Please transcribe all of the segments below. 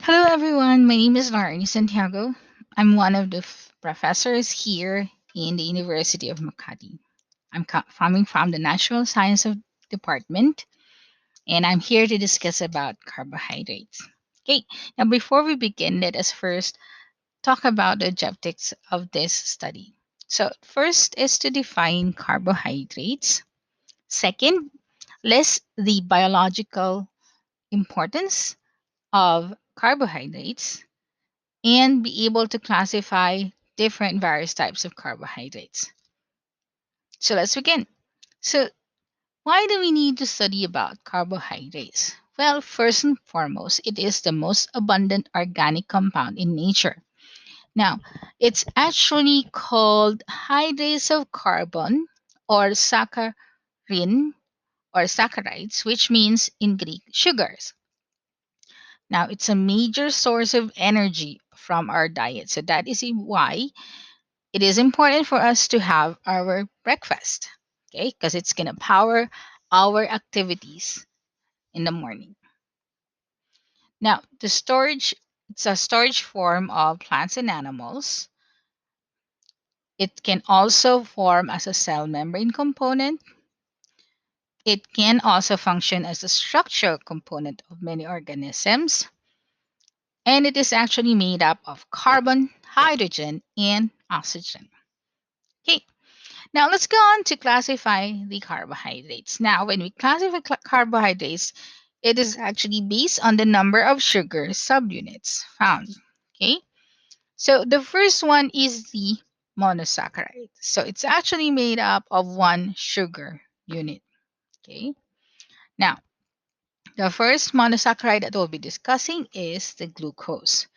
Hello, everyone. My name is Larry Santiago. I'm one of the professors here in the University of Makati. I'm coming from the Natural Science Department, and I'm here to discuss about carbohydrates. Okay, now before we begin, let us first talk about the objectives of this study. So, first is to define carbohydrates. Second, list the biological importance of carbohydrates and be able to classify different various types of carbohydrates. So let's begin. So, why do we need to study about carbohydrates? Well, first and foremost, it is the most abundant organic compound in nature. Now, it's actually called hydrates of carbon or saccharin or saccharides, which means in Greek sugars. Now, it's a major source of energy from our diet. So that is why it is important for us to have our breakfast, okay? Because it's going to power our activities in the morning. Now, the storage, it's a storage form of plants and animals. It can also form as a cell membrane component. It can also function as a structural component of many organisms. And it is actually made up of carbon, hydrogen, and oxygen. Okay, now let's go on to classify the carbohydrates. Now, when we classify carbohydrates, it is actually based on the number of sugar subunits found. Okay, so the first one is the monosaccharide. So it's actually made up of one sugar unit. Okay, now the first monosaccharide that we'll be discussing is the glucose.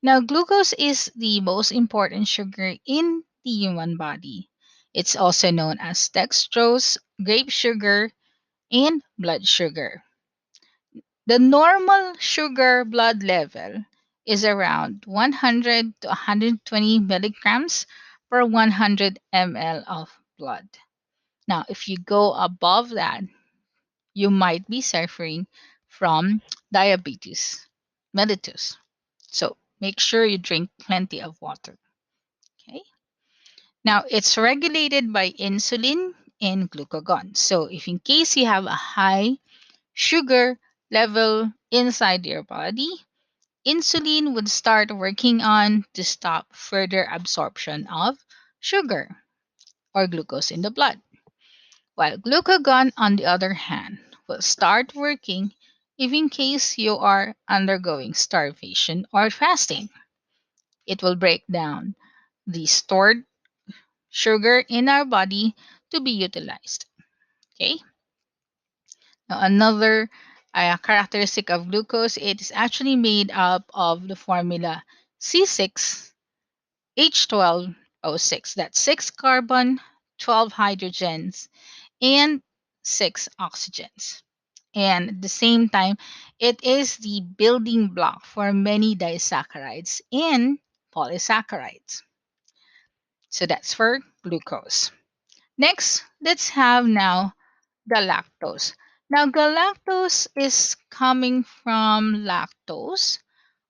Now, glucose is the most important sugar in the human body. It's also known as dextrose, grape sugar, and blood sugar. The normal sugar blood level is around 100 to 120 milligrams per 100 ml of blood. Now, if you go above that, you might be suffering from diabetes mellitus. So make sure you drink plenty of water. Okay. Now it's regulated by insulin and glucagon. So if in case you have a high sugar level inside your body, insulin would start working on to stop further absorption of sugar or glucose in the blood. While glucagon, on the other hand, will start working if in case you are undergoing starvation or fasting. It will break down the stored sugar in our body to be utilized. Okay. Now, another characteristic of glucose, it is actually made up of the formula C6H12O6. That's 6 carbon, 12 hydrogens, and 6 oxygens. And at the same time, it is the building block for many disaccharides and polysaccharides. So that's for glucose. Next, let's have now galactose. Now, galactose is coming from lactose,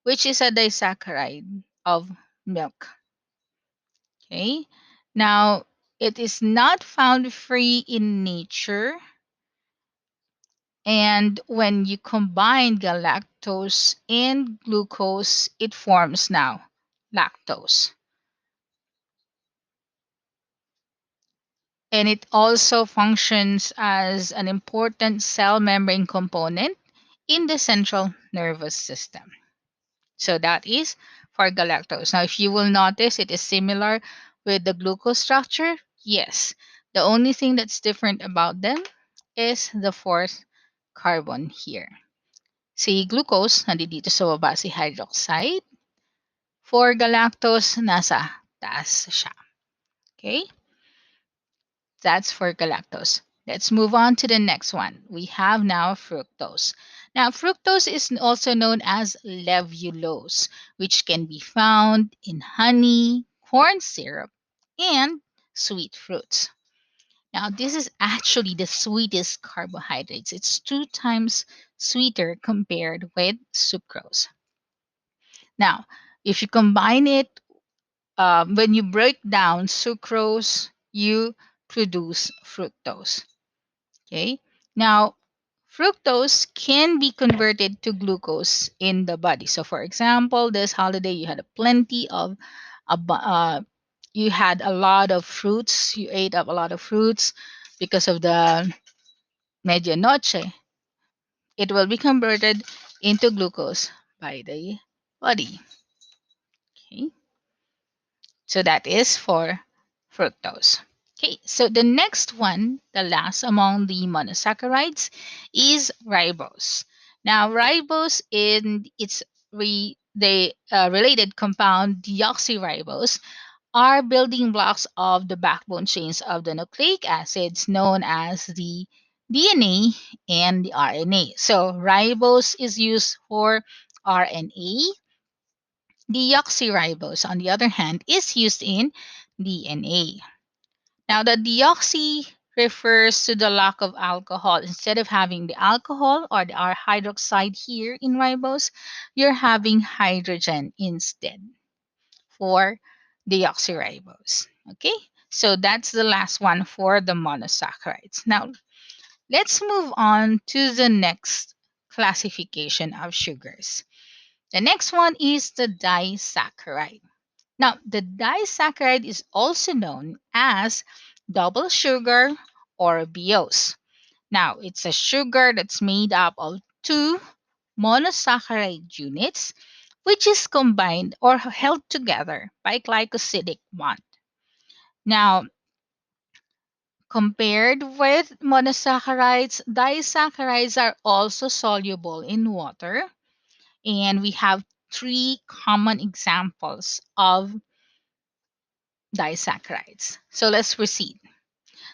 which is a disaccharide of milk. Okay. Now, it is not found free in nature. And when you combine galactose and glucose, it forms now lactose. And it also functions as an important cell membrane component in the central nervous system. So that is for galactose. Now, if you will notice, it is similar with the glucose structure. Yes. The only thing that's different about them is the fourth carbon here. Si glucose, nandito sa baba si hydroxide. For galactose, nasa taas siya. Okay? That's for galactose. Let's move on to the next one. We have now fructose. Now, fructose is also known as levulose, which can be found in honey, corn syrup, and sweet fruits. Now, this is actually the sweetest carbohydrates. It's 2 times sweeter compared with sucrose. Now, if you combine it, when you break down sucrose, you produce fructose. Okay. Now, fructose can be converted to glucose in the body. So, for example, this holiday you had a plenty of, you had a lot of fruits. You ate up a lot of fruits because of the medianoche. It will be converted into glucose by the body. Okay. So that is for fructose. Okay, so the next one, the last among the monosaccharides, is ribose. Now, ribose in its the related compound deoxyribose are building blocks of the backbone chains of the nucleic acids known as the DNA and the RNA. So, ribose is used for RNA. Deoxyribose, on the other hand, is used in DNA. Now, the deoxy refers to the lack of alcohol. Instead of having the alcohol or the R hydroxide here in ribose, you're having hydrogen instead for deoxyribose. Okay, so that's the last one for the monosaccharides. Now, let's move on to the next classification of sugars. The next one is the disaccharide. Now, the disaccharide is also known as double sugar or biose. Now, it's a sugar that's made up of two monosaccharide units, which is combined or held together by glycosidic bond. Now, compared with monosaccharides, disaccharides are also soluble in water, and we have three common examples of disaccharides. So let's proceed.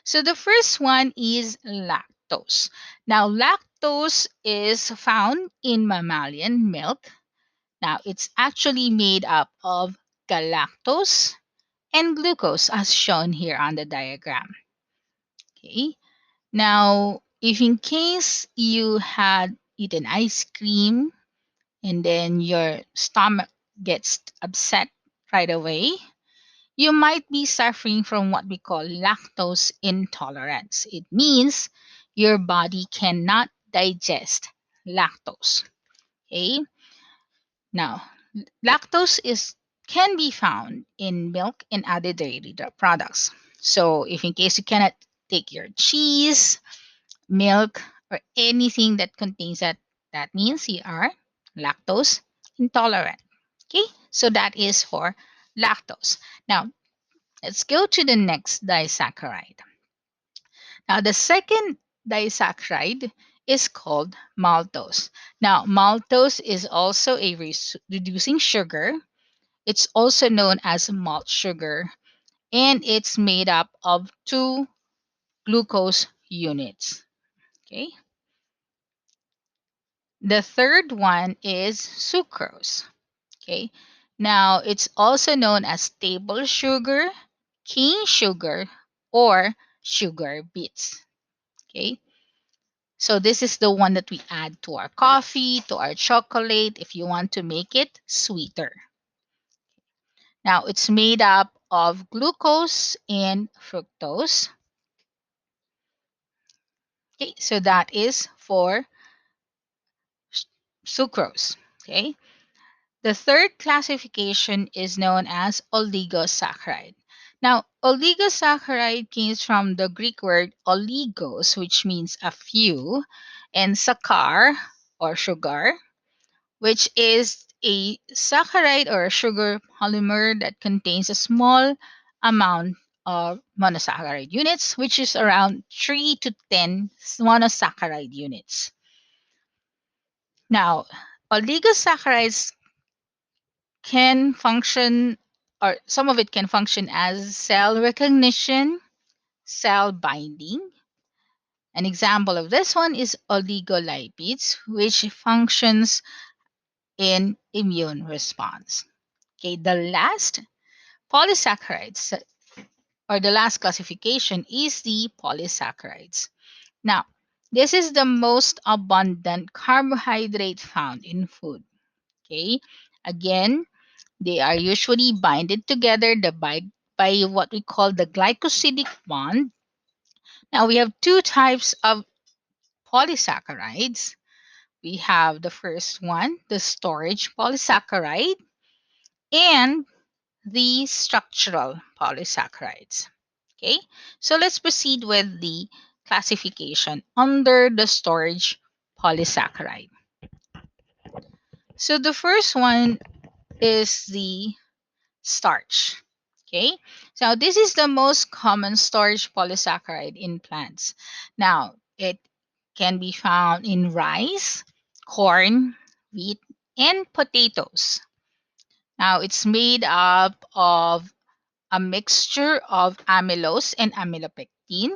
So the first one is lactose. Now, lactose is found in mammalian milk. Now, it's actually made up of galactose and glucose as shown here on the diagram. Okay. Now, if in case you had eaten ice cream and then your stomach gets upset right away, you might be suffering from what we call lactose intolerance. It means your body cannot digest lactose. Okay? Now, lactose is can be found in milk and other dairy products. So, if in case you cannot take your cheese, milk, or anything that contains that, that means you are lactose intolerant. Okay? So that is for lactose. Now, let's go to the next disaccharide. Now, the second disaccharide is called maltose. Now, maltose is also a reducing sugar. It's also known as malt sugar, and it's made up of two glucose units. Okay. The third one is sucrose. Okay. Now, it's also known as table sugar, cane sugar, or sugar beets. Okay. So this is the one that we add to our coffee, to our chocolate, if you want to make it sweeter. Now, it's made up of glucose and fructose. Okay, so that is for sucrose. Okay. The third classification is known as oligosaccharide. Now, oligosaccharide comes from the Greek word oligos, which means a few, and saccharine or sugar, which is a saccharide or a sugar polymer that contains a small amount of monosaccharide units, which is around 3 to 10 monosaccharide units. Now, oligosaccharides can function, or some of it can function as cell recognition, cell binding. An example of this one is oligolipids, which functions in immune response. Okay, the last polysaccharides or the last classification is the polysaccharides. Now, this is the most abundant carbohydrate found in food. Okay, Again, they are usually binded together by what we call the glycosidic bond. Now we have two types of polysaccharides. We have the first one, the storage polysaccharide, and the structural polysaccharides. Okay, so let's proceed with the classification under the storage polysaccharide. So the first one is the starch. Okay, so this is the most common storage polysaccharide in plants. Now, it can be found in rice, corn, wheat, and potatoes. Now, it's made up of a mixture of amylose and amylopectin.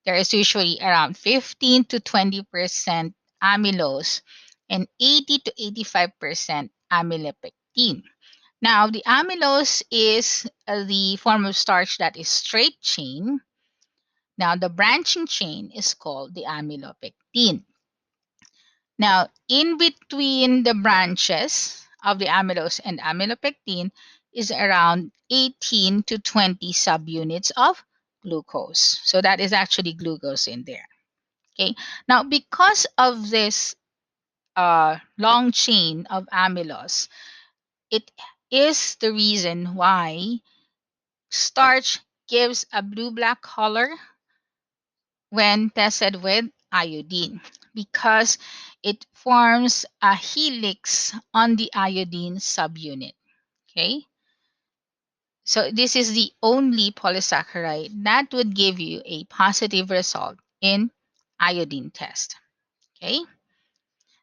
There is usually around 15 to 20% amylose and 80 to 85% amylopectin. Now, the amylose is the form of starch that is straight chain. Now, the branching chain is called the amylopectin. Now, in between the branches of the amylose and amylopectin is around 18 to 20 subunits of glucose. So that is actually glucose in there. Okay. Now, because of this long chain of amylose, it is the reason why starch gives a blue-black color when tested with iodine because it forms a helix on the iodine subunit. Okay, so this is the only polysaccharide that would give you a positive result in iodine test. Okay,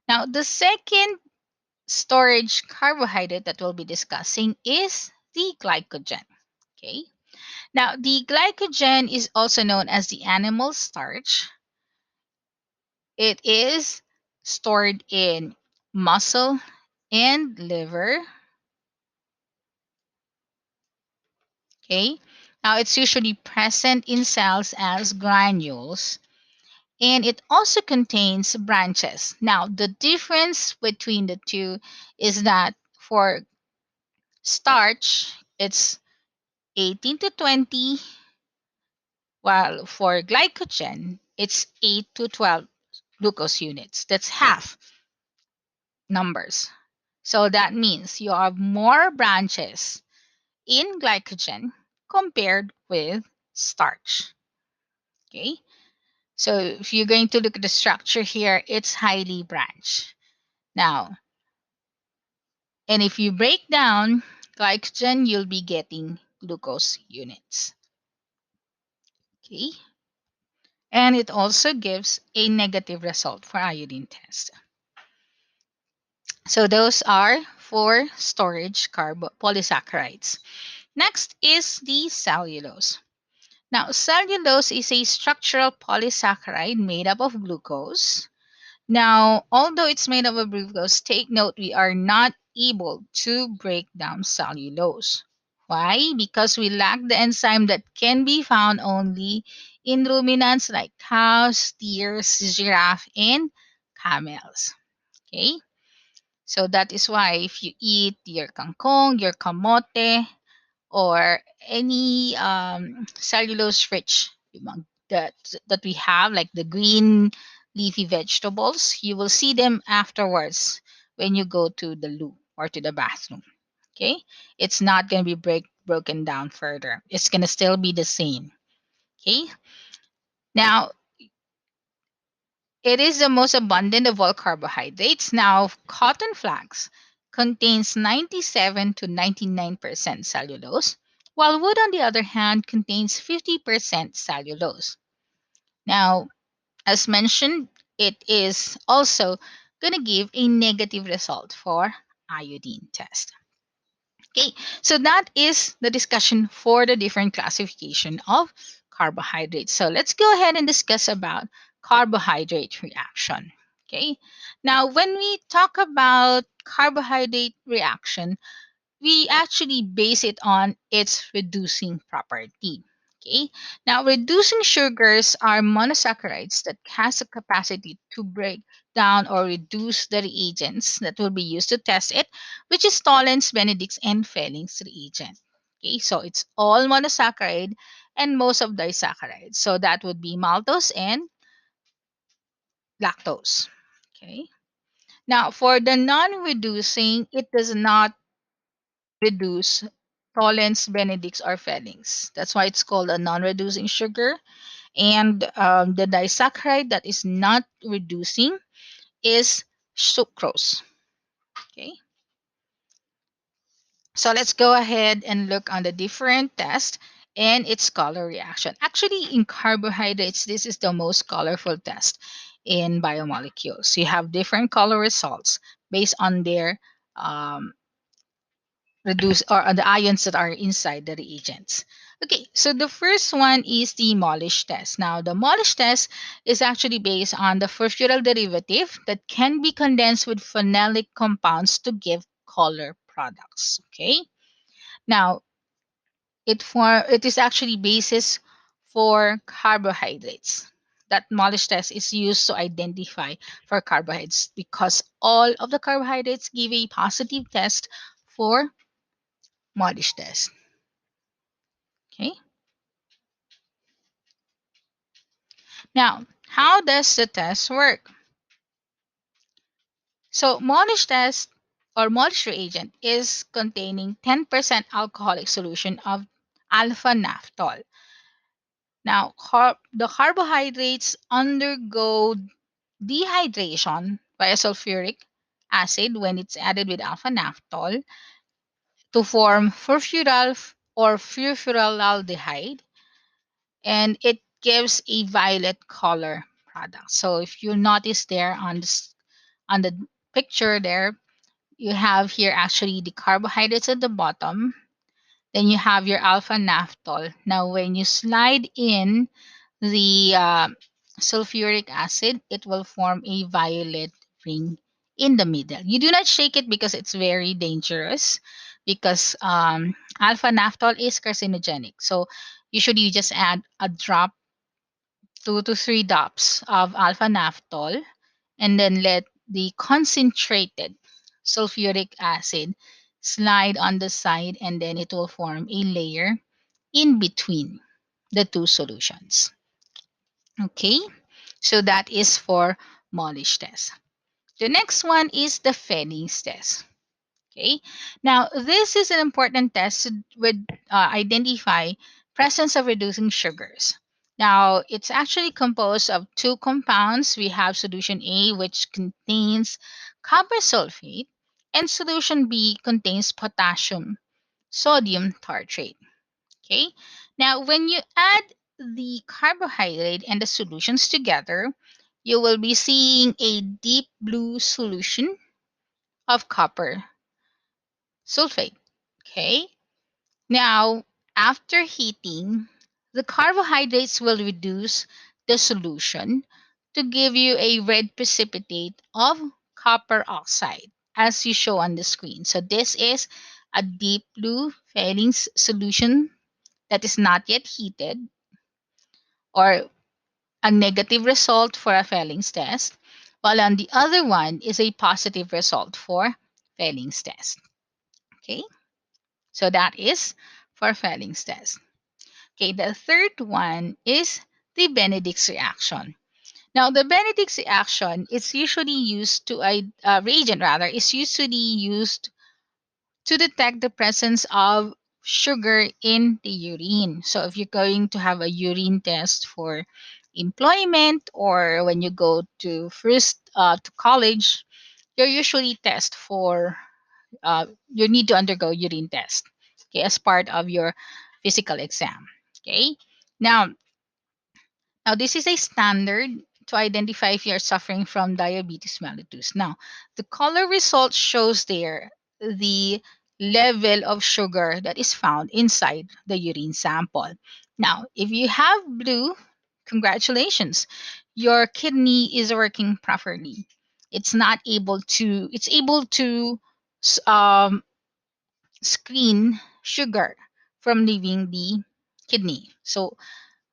now the second storage carbohydrate that we'll be discussing is the glycogen. Okay, now the glycogen is also known as the animal starch. It is stored in muscle and liver. Okay. Now it's usually present in cells as granules and it also contains branches. Now the difference between the two is that for starch, it's 18 to 20, while for glycogen, it's 8 to 12 glucose units. That's half numbers. So that means you have more branches in glycogen compared with starch. Okay, so if you're going to look at the structure here, it's highly branched. Now, and if you break down glycogen, you'll be getting glucose units. Okay, and it also gives a negative result for iodine test. So those are for storage polysaccharides. Next is the cellulose. Now, cellulose is a structural polysaccharide made up of glucose. Now, although it's made up of glucose, take note we are not able to break down cellulose. Why? Because we lack the enzyme that can be found only in ruminants like cows, deers, giraffe, and camels. Okay? So that is why if you eat your kangkong, your kamote, or any cellulose rich that that we have like the green leafy vegetables, you will see them afterwards when you go to the loo or to the bathroom. Okay, it's not going to be broken down further, it's going to still be the same. Okay, now it is the most abundant of all carbohydrates. Now, cotton flax contains 97 to 99% cellulose, while wood, on the other hand, contains 50% cellulose. Now, as mentioned, it is also going to give a negative result for iodine test. Okay, so that is the discussion for the different classification of carbohydrates. So let's go ahead and discuss about carbohydrate reaction. Okay, now when we talk about carbohydrate reaction, we actually base it on its reducing property. Okay. Now, reducing sugars are monosaccharides that has a capacity to break down or reduce the reagents that will be used to test it, which is Tollens, Benedict's, and Felling's reagent. Okay, so it's all monosaccharide and most of disaccharides. So that would be maltose and lactose. Okay. Now, for the non-reducing, it does not reduce Tollens, Benedict's, or Felling's. That's why it's called a non-reducing sugar. And the disaccharide that is not reducing is sucrose. Okay, so let's go ahead and look on the different test and its color reaction. Actually, in carbohydrates, this is the most colorful test in biomolecules. You have different color results based on their um, reduce or on the ions that are inside the reagents. Okay, so the first one is the Molish test. Now, the Molish test is actually based on the furfural derivative that can be condensed with phenolic compounds to give color products. Okay, now it is actually basis for carbohydrates. That Molish test is used to identify for carbohydrates because all of the carbohydrates give a positive test for Molish test. Okay. Now, how does the test work? So, Molish test or Molish reagent is containing 10% alcoholic solution of alpha naphthol. Now, the carbohydrates undergo dehydration by a sulfuric acid when it's added with alpha naphthol to form furfural or furfural and it gives a violet color product. So if you notice there on the picture there, you have here actually the carbohydrates at the bottom. Then you have your alpha naphthol. Now, when you slide in the sulfuric acid, it will form a violet ring in the middle. You do not shake it because it's very dangerous because alpha naphthol is carcinogenic. So usually you just add a drop, 2 to 3 drops of alpha naphthol, and then let the concentrated sulfuric acid slide on the side, and then it will form a layer in between the two solutions. Okay, so that is for Molish test. The next one is the Fennings test. Okay, now this is an important test to with identify presence of reducing sugars. Now it's actually composed of two compounds. We have solution A, which contains copper sulfate, and solution B contains potassium sodium tartrate. Okay, now when you add the carbohydrate and the solutions together, you will be seeing a deep blue solution of copper sulfate. Okay. Now, after heating, the carbohydrates will reduce the solution to give you a red precipitate of copper oxide, as you show on the screen. So this is a deep blue Fennings solution that is not yet heated, or a negative result for a Fellings test, while on the other one is a positive result for Fellings test. Okay. So that is for Fellings test. Okay, the third one is the Benedict's reaction. Now, the Benedict's reaction is usually used to a reagent rather is usually used to detect the presence of sugar in the urine. So, if you're going to have a urine test for employment or when you go to first to college, you usually test for you need to undergo urine test, okay, as part of your physical exam. Okay, now this is a standard to identify if you're suffering from diabetes mellitus. Now the color result shows there the level of sugar that is found inside the urine sample. Now if you have blue, congratulations, your kidney is working properly. It's able to s- um, screen sugar from leaving the kidney. So,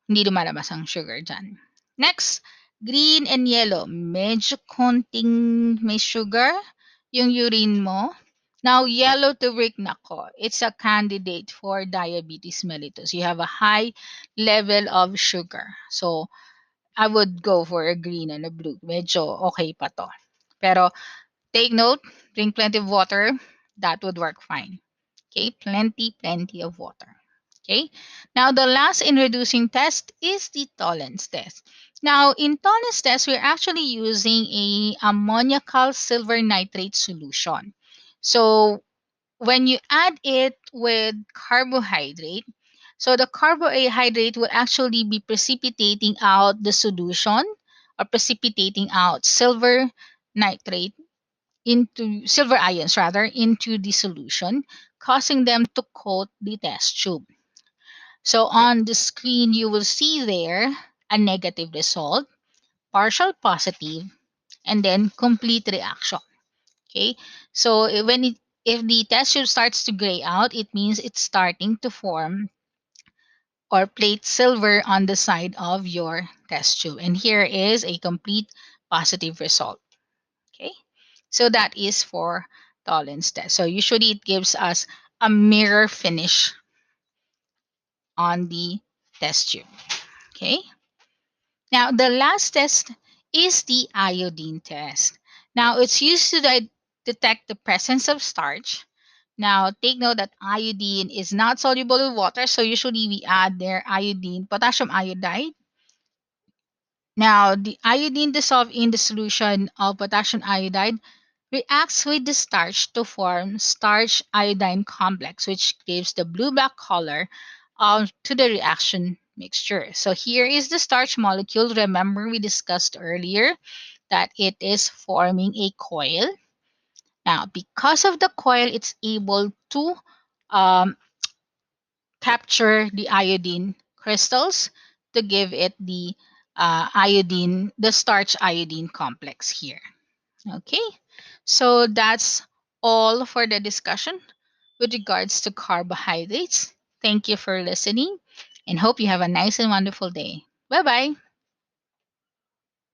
hindi lumalabas ang sugar dyan. Next, green and yellow. Medyo konting may sugar yung urine mo. Now, yellow turmeric, nako, it's a candidate for diabetes mellitus. You have a high level of sugar. So, I would go for a green and a blue. Medyo okay pa to. Pero, take note, drink plenty of water. That would work fine. Okay, plenty of water. Okay, now the last in reducing test is the tolerance test. Now, in tolerance test, we're actually using a ammoniacal silver nitrate solution. So, when you add it with carbohydrate, so the carbohydrate will actually be precipitating out the solution or precipitating out silver nitrate into silver ions rather into the solution, causing them to coat the test tube. So on the screen, you will see there a negative result, partial positive, and then complete reaction. Okay, so if the test tube starts to gray out, it means it's starting to form or plate silver on the side of your test tube. And here is a complete positive result. Okay, so that is for tolerance test. So usually it gives us a mirror finish on the test tube. Okay, now the last test is the iodine test. Now it's used to detect the presence of starch. Now take note that iodine is not soluble in water, so usually we add their iodine, potassium iodide. Now, the iodine dissolved in the solution of potassium iodide reacts with the starch to form starch iodine complex, which gives the blue-black color to the reaction mixture. So here is the starch molecule. Remember, we discussed earlier that it is forming a coil. Now, because of the coil, it's able to um, capture the iodine crystals to give it the the starch iodine complex here. Okay, so that's all for the discussion with regards to carbohydrates. Thank you for listening and hope you have a nice and wonderful day. Bye bye.